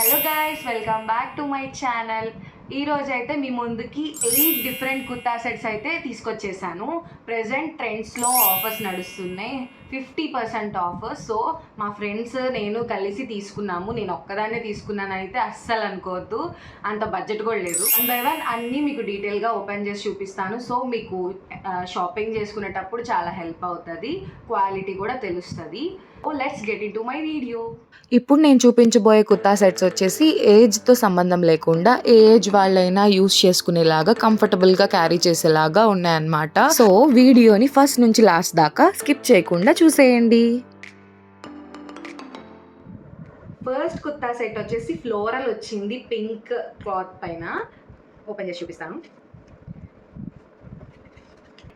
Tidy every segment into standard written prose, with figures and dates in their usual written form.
Hello guys, welcome back to my channel. ఈరోజు అయితే మీ ముందుకి 8 డిఫరెంట్ కుర్తా సెట్స్ అయితే తీసుకొచ్చేసాను. ప్రజెంట్ ట్రెండ్స్లో ఆఫర్స్ నడుస్తున్నాయి, 50% ఆఫర్. సో మా ఫ్రెండ్స్ నేను కలిసి తీసుకున్నాము. నేను ఒక్కదాన్నే తీసుకున్నాను అయితే అస్సలు అనుకోవద్దు, అంత బడ్జెట్ కూడా లేదు. 1 by 1 అన్నీ మీకు డీటెయిల్గా ఓపెన్ చేసి చూపిస్తాను. సో మీకు షాపింగ్ చేసుకునేటప్పుడు చాలా హెల్ప్ అవుతుంది, క్వాలిటీ కూడా తెలుస్తుంది. Let's get in to my video. ఇప్పుడు నేను చూపించబోయే కుర్తా సెట్స్ వచ్చేసి ఏజ్తో సంబంధం లేకుండా ఏ ఏజ్ వాళ్ళైనా యూస్ చేసుకునేలాగా కంఫర్టబుల్గా క్యారీ చేసేలాగా ఉన్నాయన్నమాట. సో వీడియోని ఫస్ట్ నుంచి లాస్ట్ దాకా స్కిప్ చేయకుండా చూసేయండి. ఫస్ట్ కుర్తా సెట్ వచ్చేసి ఫ్లోరల్ వచ్చింది, పింక్ క్లాత్ పైన. ఓపెన్ చేసి చూపిస్తాను.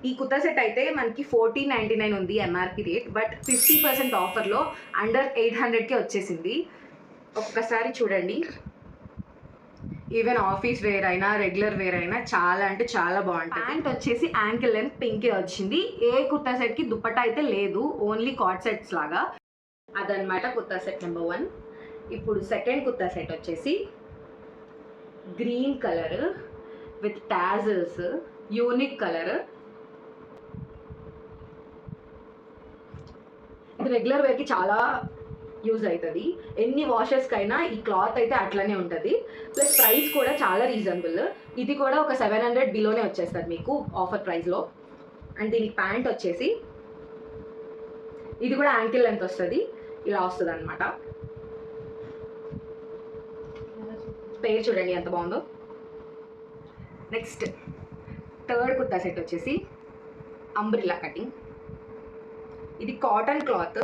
ఈ కుర్తా సెట్ అయితే మనకి 1499 ఉంది ఎంఆర్పి రేట్, బట్ 50% ఆఫర్లో అండర్ 800కే వచ్చేసింది. ఒక్కసారి చూడండి, ఈవెన్ ఆఫీస్ వేర్ అయినా రెగ్యులర్ వేర్ అయినా చాలా అంటే చాలా బాగుంటుంది. ప్యాంట్ వచ్చేసి యాంకిల్ లెంత్ పింకే వచ్చింది. ఏ కుర్తా సెట్కి దుపట్టా అయితే లేదు, ఓన్లీ కార్డ్ సెట్స్ లాగా. అదనమాట కుర్తా సెట్ నెంబర్ 1. ఇప్పుడు సెకండ్ కుర్తా సెట్ వచ్చేసి green colour with tassels, unique colour. ఇది రెగ్యులర్ వేర్కి చాలా యూజ్ అవుతుంది. ఎన్ని వాషెస్కైనా ఈ క్లాత్ అయితే అట్లనే ఉంటుంది. ప్లస్ ప్రైస్ కూడా చాలా రీజనబుల్. ఇది కూడా ఒక 700 బిలోనే వచ్చేస్తుంది మీకు ఆఫర్ ప్రైస్లో. అండ్ దీనికి ప్యాంట్ వచ్చేసి ఇది కూడా యాంకిల్ లెంత్ వస్తుంది, ఇలా వస్తుంది అనమాట. పేరు చూడండి ఎంత బాగుందో. నెక్స్ట్ థర్డ్ కుర్తా సెట్ వచ్చేసి అంబ్రిల్లా కటింగ్. ఇది కాటన్ క్లాత్.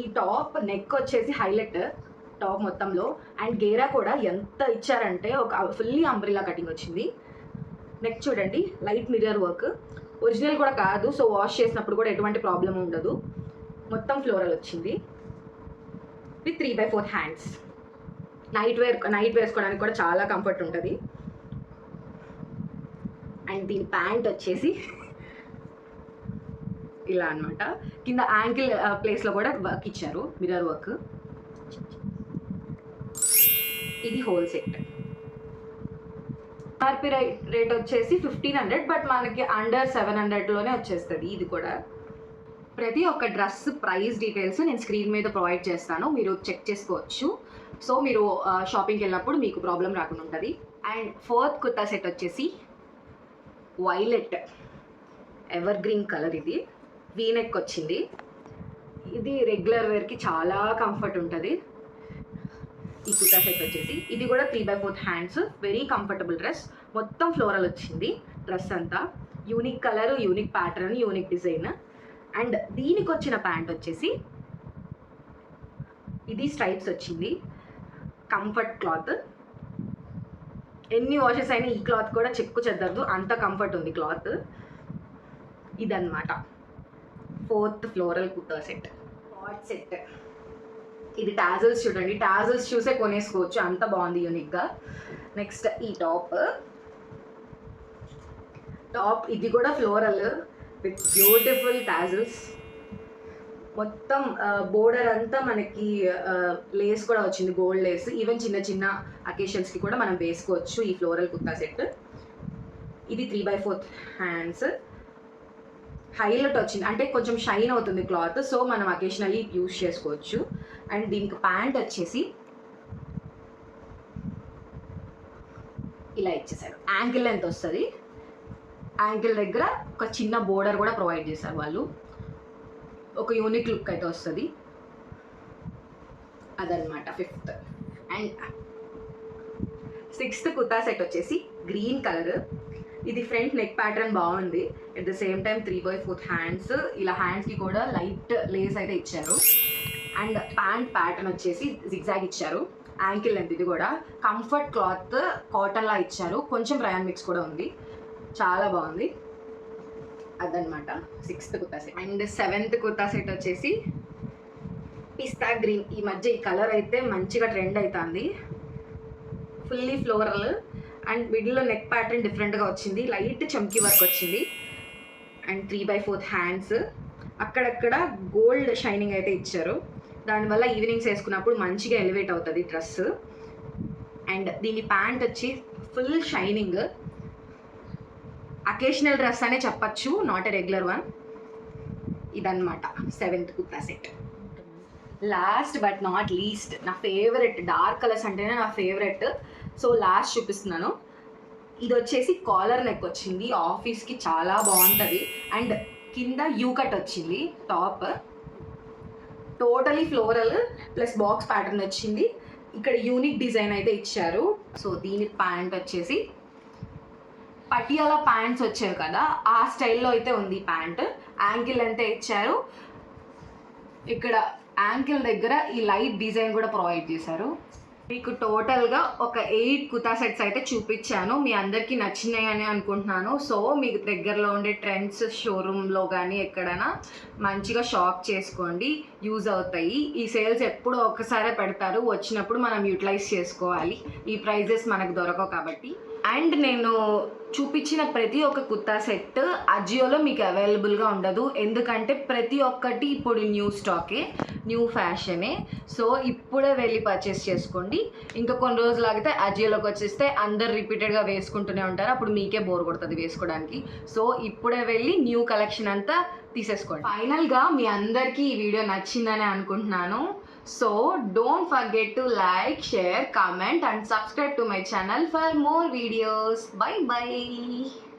ఈ టాప్ నెక్ వచ్చేసి హైలైట్ టాప్ మొత్తంలో. అండ్ గేరా కూడా ఎంత ఇచ్చారంటే ఒక ఫుల్లీ అంబ్రిల్లా కటింగ్ వచ్చింది. నెక్ చూడండి, లైట్ మిర్రర్ వర్క్. ఒరిజినల్ కూడా కాదు, సో వాష్ చేసినప్పుడు కూడా ఎటువంటి ప్రాబ్లం ఉండదు. మొత్తం ఫ్లోరల్ వచ్చింది విత్ 3/4 హ్యాండ్స్. నైట్ వేసుకోవడానికి కూడా చాలా కంఫర్ట్ ఉంటుంది. అండ్ దీని ప్యాంట్ వచ్చేసి ఇలా అనమాట. కింద యాంకిల్ ప్లేస్లో కూడా వర్క్ ఇచ్చారు, మిర్రర్ వర్క్. ఇది హోల్ సెట్. ఎంఆర్పి రేట్ వచ్చేసి 1500, బట్ మనకి అండర్ 700లోనే వచ్చేస్తుంది. ఇది కూడా ప్రతి ఒక్క డ్రెస్ ప్రైస్ డీటెయిల్స్ నేను స్క్రీన్ మీద ప్రొవైడ్ చేస్తాను, మీరు చెక్ చేసుకోవచ్చు. సో మీరు షాపింగ్కి వెళ్ళినప్పుడు మీకు ప్రాబ్లం రాకుండా ఉంటుంది. అండ్ ఫోర్త్ కుర్తా సెట్ వచ్చేసి వైలెట్ ఎవర్ గ్రీన్ కలర్. ఇది వీనెక్ వచ్చింది. ఇది రెగ్యులర్ వేర్కి చాలా కంఫర్ట్ ఉంటుంది. ఈ కుర్తా సెట్ వచ్చేసి ఇది కూడా 3/4 హ్యాండ్స్, వెరీ కంఫర్టబుల్ డ్రెస్. మొత్తం ఫ్లోరల్ వచ్చింది డ్రెస్ అంతా. Unique colour, unique pattern, unique design. And దీనికి వచ్చిన ప్యాంట్ వచ్చేసి ఇది స్ట్రైప్స్ వచ్చింది, కంఫర్ట్ క్లాత్. ఎన్ని వాషెస్ అయినా ఈ క్లాత్ కూడా చెక్కు చెద్దదు, అంత కంఫర్ట్ ఉంది క్లాత్. ఇదన్నమాట fourth floral kurta set. Card set. ఇది టాజల్స్ చూడండి, టాజల్స్ చూసే కొనేసుకోవచ్చు, అంత బాగుంది యూనిక్గా. నెక్స్ట్ ఈ టాప్ ఇది కూడా ఫ్లోరల్ విత్ బ్యూటిఫుల్ టాజల్స్. మొత్తం బోర్డర్ అంతా మనకి లేస్ కూడా వచ్చింది, గోల్డ్ లేస్. ఈవెన్ చిన్న చిన్న అకేషన్స్కి కూడా మనం వేసుకోవచ్చు ఈ ఫ్లోరల్ కుర్తా సెట్. ఇది 3/4 హ్యాండ్స్. హైలైట్ వచ్చింది, అంటే కొంచెం షైన్ అవుతుంది క్లాత్, సో మనం అకేషనల్లీ యూజ్ చేసుకోవచ్చు. అండ్ దీనికి ప్యాంట్ వచ్చేసి ఇలా ఇచ్చేసారు, యాంకిల్ లెంత్ వస్తుంది. యాంకిల్ దగ్గర ఒక చిన్న బోర్డర్ కూడా ప్రొవైడ్ చేశారు వాళ్ళు, ఒక యూనిక్ లుక్ అయితే వస్తుంది. అదనమాట fifth. And sixth kurta set వచ్చేసి గ్రీన్ కలర్. ఇది ఫ్రంట్ నెక్ ప్యాటర్న్ బాగుంది, at the same time 3/4 hands. ఇలా హ్యాండ్స్కి కూడా లైట్ లేస్ అయితే ఇచ్చారు. అండ్ ప్యాంట్ ప్యాటర్న్ వచ్చేసి జిగ్జాగ్ ఇచ్చారు, యాంకిల్ లెంత్. ఇది కూడా కంఫర్ట్ క్లాత్, కాటన్లా ఇచ్చారు, కొంచెం రయాన్ మిక్స్ కూడా ఉంది, చాలా బాగుంది. అదనమాట sixth kurta set. And seventh kurta set వచ్చేసి పిస్తా గ్రీన్. ఈ మధ్య ఈ కలర్ అయితే మంచిగా ట్రెండ్ అవుతుంది. ఫుల్లీ ఫ్లోరల్ అండ్ మిడిల్లో నెక్ ప్యాటర్న్ డిఫరెంట్గా వచ్చింది, లైట్ చమ్కీ వర్క్ వచ్చింది. And 3/4 hands. అక్కడక్కడ గోల్డ్ షైనింగ్ అయితే ఇచ్చారు. దానివల్ల ఈవినింగ్స్ వేసుకున్నప్పుడు మంచిగా ఎలివేట్ అవుతుంది డ్రెస్. అండ్ దీని ప్యాంట్ వచ్చి ఫుల్ షైనింగ్, అకేషనల్ డ్రెస్ అనే చెప్పచ్చు, నాట్ ఎ రెగ్యులర్ వన్. ఇదన్నమాట 7th kurta set. Last but not least, నా ఫేవరెట్, డార్క్ కలర్స్ అంటేనే నా ఫేవరెట్. సో లాస్ట్ చూపిస్తున్నాను. ఇది వచ్చేసి కాలర్ నెక్ వచ్చింది, ఆఫీస్కి చాలా బాగుంటుంది. అండ్ కింద యూ కట్ వచ్చింది top, totally floral plus box pattern వచ్చింది. ఇక్కడ యూనిక్ డిజైన్ అయితే ఇచ్చారు. సో దీని ప్యాంట్ వచ్చేసి పటియాలా ప్యాంట్స్ వచ్చాయి కదా, ఆ స్టైల్లో అయితే ఉంది ప్యాంట్. యాంకిల్ అంతే ఇచ్చారు, ఇక్కడ యాంకిల్ దగ్గర ఈ లైట్ డిజైన్ కూడా ప్రొవైడ్ చేశారు. మీకు టోటల్గా ఒక 8 కుర్తా సెట్స్ అయితే చూపించాను, మీ అందరికీ నచ్చినాయి అని అనుకుంటున్నాను. సో మీకు దగ్గరలో ఉండే ట్రెండ్స్ షోరూంలో కానీ ఎక్కడైనా మంచిగా షాప్ చేసుకోండి, యూజ్ అవుతాయి. ఈ సేల్స్ ఎప్పుడో ఒక్కసారే పెడతారు, వచ్చినప్పుడు మనం యూటిలైజ్ చేసుకోవాలి, ఈ ప్రైజెస్ మనకు దొరకవు కాబట్టి. అండ్ నేను చూపించిన ప్రతి ఒక్క కుర్తా సెట్ అజియోలో మీకు అవైలబుల్గా ఉండదు, ఎందుకంటే ప్రతి ఒక్కటి ఇప్పుడు న్యూ స్టాకే, న్యూ ఫ్యాషనే. సో ఇప్పుడే వెళ్ళి పర్చేస్ చేసుకోండి. ఇంకా కొన్ని రోజులు ఆగితే అజియోలోకి వచ్చేస్తే అందరు రిపీటెడ్గా వేసుకుంటూనే ఉంటారు, అప్పుడు మీకే బోర్ కొడుతుంది వేసుకోవడానికి. సో ఇప్పుడే వెళ్ళి న్యూ కలెక్షన్ అంతా తీసేసుకోండి. ఫైనల్గా మీ అందరికీ ఈ వీడియో నచ్చిందని అనుకుంటున్నాను. So don't forget to like, share, comment and subscribe to my channel for more videos. Bye bye.